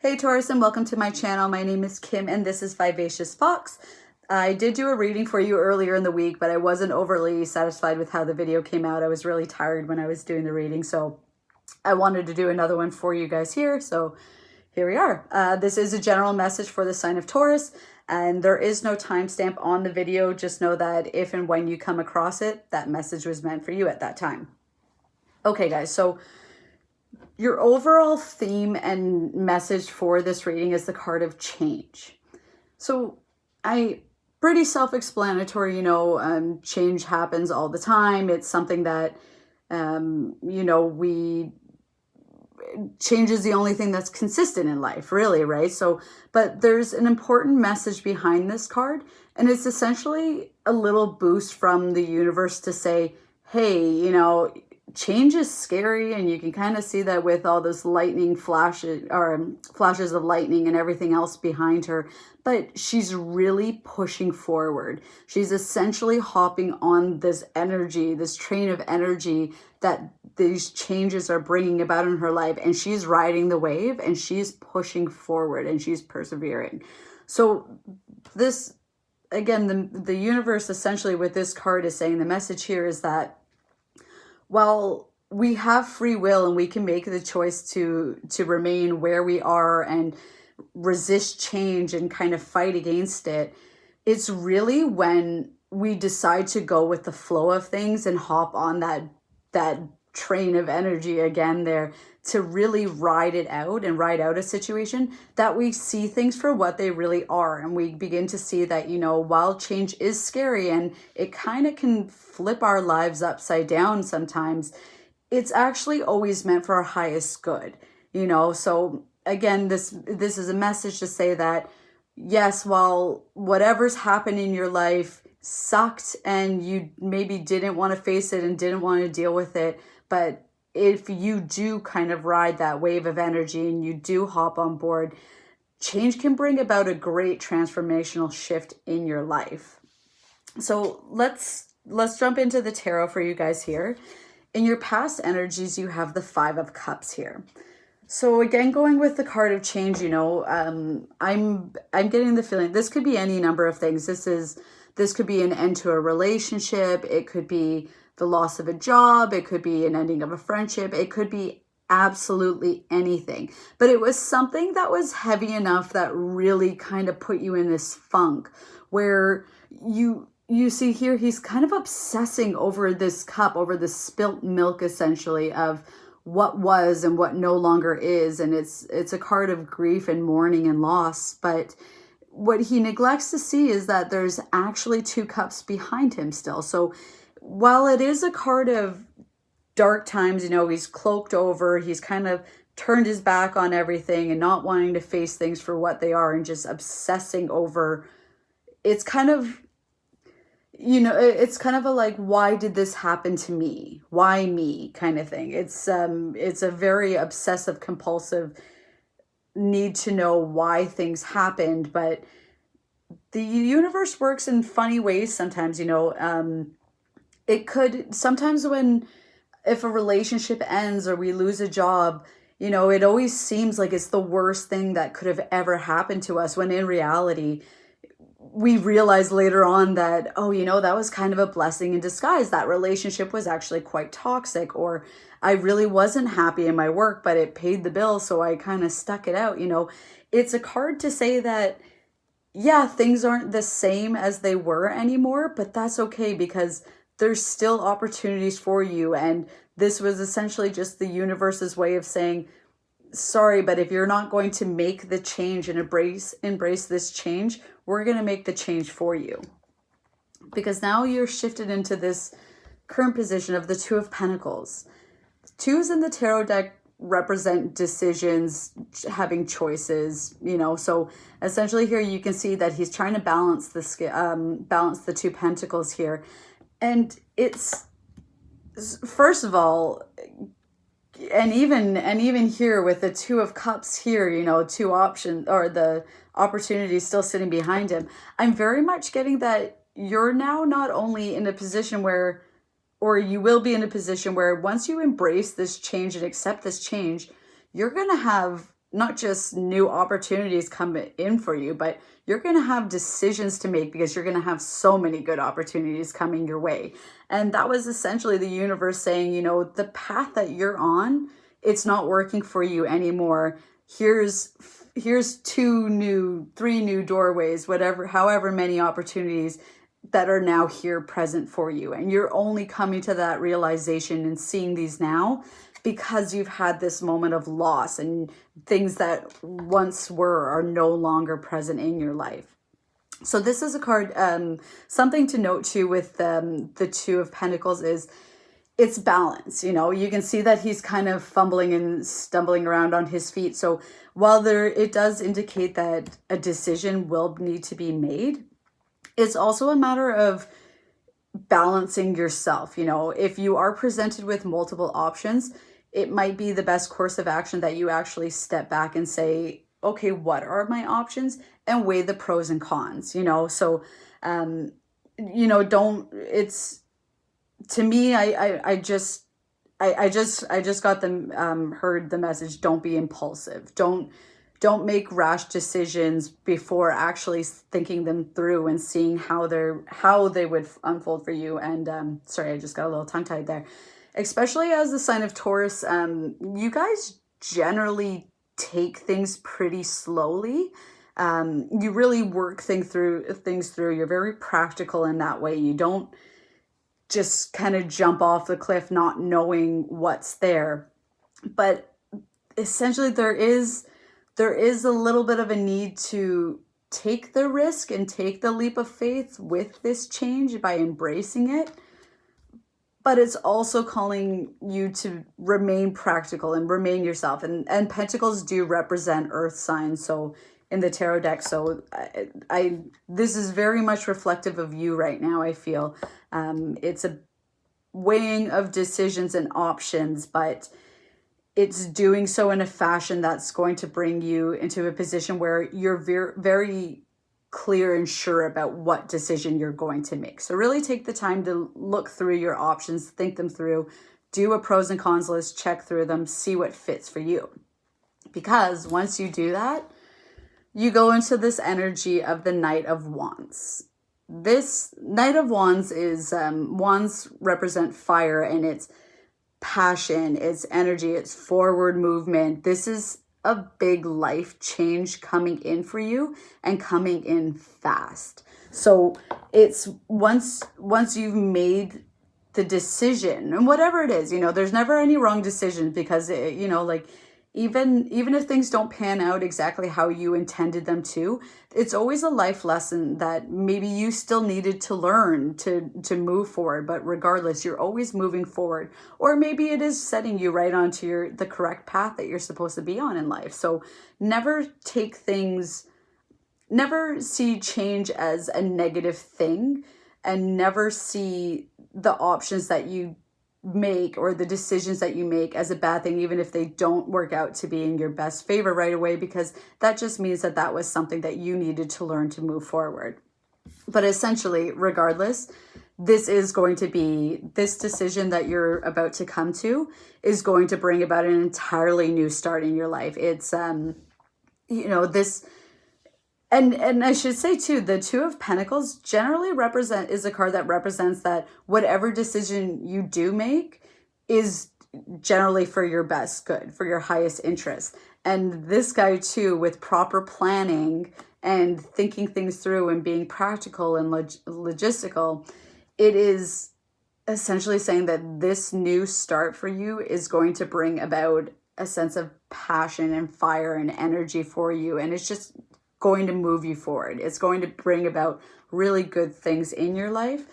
Hey Taurus, and welcome to my channel. My name is Kim and this is Vivacious Fox. I did do a reading for you earlier in the week, but I wasn't overly satisfied with how the video came out. I was really tired when I was doing the reading, so I wanted to do another one for you guys here. So here we are. This is a general message for the sign of Taurus, and there is no timestamp on the video. Just know that if and when you come across it, that message was meant for you at that time. Okay, guys, so your overall theme and message for this reading is the card of change. So pretty self-explanatory, change happens all the time. It's something that, change is the only thing that's consistent in life, really, right? So, but there's an important message behind this card, and it's essentially a little boost from the universe to say, hey, change is scary, and you can kind of see that with all this lightning flashes or flashes of lightning and everything else behind her. But she's really pushing forward. She's essentially hopping on this energy, this train of energy that these changes are bringing about in her life, and she's riding the wave and she's pushing forward and she's persevering. So this, again, the universe essentially with this card is saying, the message here is that while we have free will and we can make the choice to remain where we are and resist change and kind of fight against it, it's really when we decide to go with the flow of things and hop on that train of energy again there to really ride it out and ride out a situation, that we see things for what they really are. And we begin to see that, while change is scary and it kind of can flip our lives upside down sometimes, it's actually always meant for our highest good, So again, this is a message to say that, yes, while whatever's happened in your life sucked and you maybe didn't want to face it and didn't want to deal with it, but if you do kind of ride that wave of energy and you do hop on board, change can bring about a great transformational shift in your life. So let's jump into the tarot for you guys here. In your past energies, you have the Five of Cups here. So again, going with the card of change, I'm getting the feeling this could be any number of things. This could be an end to a relationship. It could be the loss of a job. It could be an ending of a friendship. It could be absolutely anything. But it was something that was heavy enough that really kind of put you in this funk where you see here, he's kind of obsessing over this cup, over the spilt milk, essentially, of what was and what no longer is. And it's a card of grief and mourning and loss. But what he neglects to see is that there's actually two cups behind him still. So while it is a card of dark times, he's cloaked over, he's kind of turned his back on everything and not wanting to face things for what they are and just obsessing over, it's kind of, it's kind of a like, why did this happen to me? Why me kind of thing. It's a very obsessive compulsive need to know why things happened, but the universe works in funny ways sometimes, it could sometimes if a relationship ends or we lose a job, it always seems like it's the worst thing that could have ever happened to us, when in reality, we realize later on that, that was kind of a blessing in disguise. That relationship was actually quite toxic, or I really wasn't happy in my work, but it paid the bill, so I kind of stuck it out. It's a card to say that, yeah, things aren't the same as they were anymore, but that's okay because there's still opportunities for you. And this was essentially just the universe's way of saying, sorry, but if you're not going to make the change and embrace this change, we're going to make the change for you. Because now you're shifted into this current position of the Two of Pentacles. Twos in the tarot deck represent decisions, having choices, so essentially here you can see that he's trying to balance the Two Pentacles here. And it's, first of all, and even here with the Two of Cups here, two options, or the opportunities still sitting behind him, I'm very much getting that you're now not only in a position where, or you will be in a position where once you embrace this change and accept this change, you're going to have not just new opportunities come in for you, but you're going to have decisions to make because you're going to have so many good opportunities coming your way. And that was essentially the universe saying, you know, the path that you're on, it's not working for you anymore. Here's 3 new doorways, whatever, however many opportunities that are now here present for you. And you're only coming to that realization and seeing these now because you've had this moment of loss and things that once were are no longer present in your life. So this is a card, something to note too with the Two of Pentacles is it's balance. You know, you can see that he's kind of fumbling and stumbling around on his feet. So while it does indicate that a decision will need to be made, it's also a matter of balancing yourself. You know, if you are presented with multiple options, it might be the best course of action that you actually step back and say, okay, what are my options? And weigh the pros and cons, you know? So, you know, to me, I just got them, heard the message, don't be impulsive. Don't make rash decisions before actually thinking them through and seeing how they would unfold for you. And sorry, I just got a little tongue-tied there. Especially as the sign of Taurus, you guys generally take things pretty slowly. You really work things through. You're very practical in that way. You don't just kind of jump off the cliff not knowing what's there. But essentially there is a little bit of a need to take the risk and take the leap of faith with this change by embracing it. But it's also calling you to remain practical and remain yourself. And pentacles do represent earth signs, so in the tarot deck. So this is very much reflective of you right now, I feel. It's a weighing of decisions and options, but it's doing so in a fashion that's going to bring you into a position where you're very clear and sure about what decision you're going to make. So really take the time to look through your options, think them through, do a pros and cons list, check through them, see what fits for you. Because once you do that, you go into this energy of the Knight of Wands. This Knight of Wands is, wands represent fire, and it's passion, it's energy, it's forward movement. This is a big life change coming in for you and coming in fast. So it's once you've made the decision, and whatever it is, you know, there's never any wrong decision, because you know, like even if things don't pan out exactly how you intended them to, it's always a life lesson that maybe you still needed to learn to move forward. But regardless, you're always moving forward, or maybe it is setting you right onto the correct path that you're supposed to be on in life. So never see change as a negative thing, and never see the options that you make or the decisions that you make as a bad thing, even if they don't work out to be in your best favor right away, because that just means that was something that you needed to learn to move forward. But essentially, regardless, this decision that you're about to come to is going to bring about an entirely new start in your life. It's you know, this. And I should say too, the Two of Pentacles generally is a card that represents that whatever decision you do make is generally for your best good, for your highest interest. And this guy too, with proper planning and thinking things through and being practical and logistical, it is essentially saying that this new start for you is going to bring about a sense of passion and fire and energy for you. And it's just going to move you forward. It's going to bring about really good things in your life,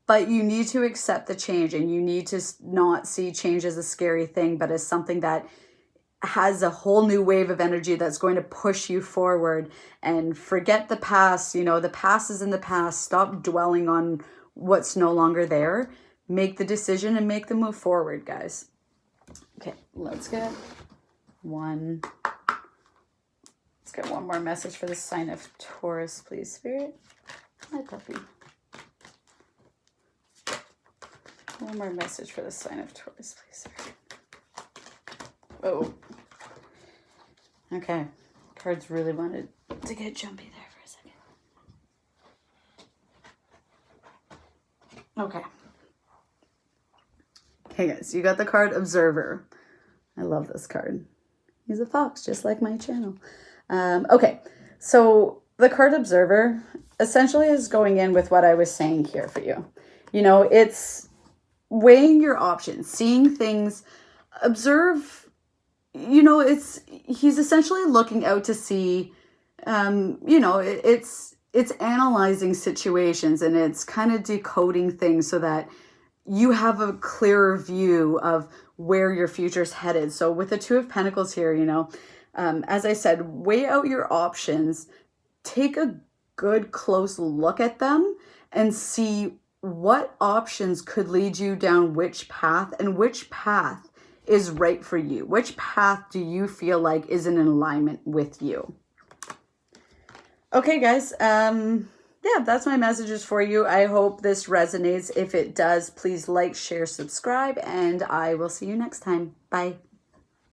but you need to accept the change, and you need to not see change as a scary thing, but as something that has a whole new wave of energy that's going to push you forward. And forget the past. You know, the past is in the past. Stop dwelling on what's no longer there. Make the decision and make the move forward, guys. Okay, let's get one more message for the sign of Taurus, please, Spirit. Hi, puppy. One more message for the sign of Taurus, please, Spirit. Oh. Okay. Cards really wanted to get jumpy there for a second. Okay. Okay, guys, you got the card Observer. I love this card. He's a fox, just like my channel. Okay, so the card Observer essentially is going in with what I was saying here for you. You know, it's weighing your options, seeing things, observe, you know, he's essentially looking out to see, you know, it's analyzing situations, and it's kind of decoding things so that you have a clearer view of where your future's headed. So with the Two of Pentacles here, you know, as I said, weigh out your options, take a good close look at them and see what options could lead you down which path, and which path is right for you. Which path do you feel like is in alignment with you? Okay, guys, yeah, that's my messages for you. I hope this resonates. If it does, please like, share, subscribe, and I will see you next time. Bye.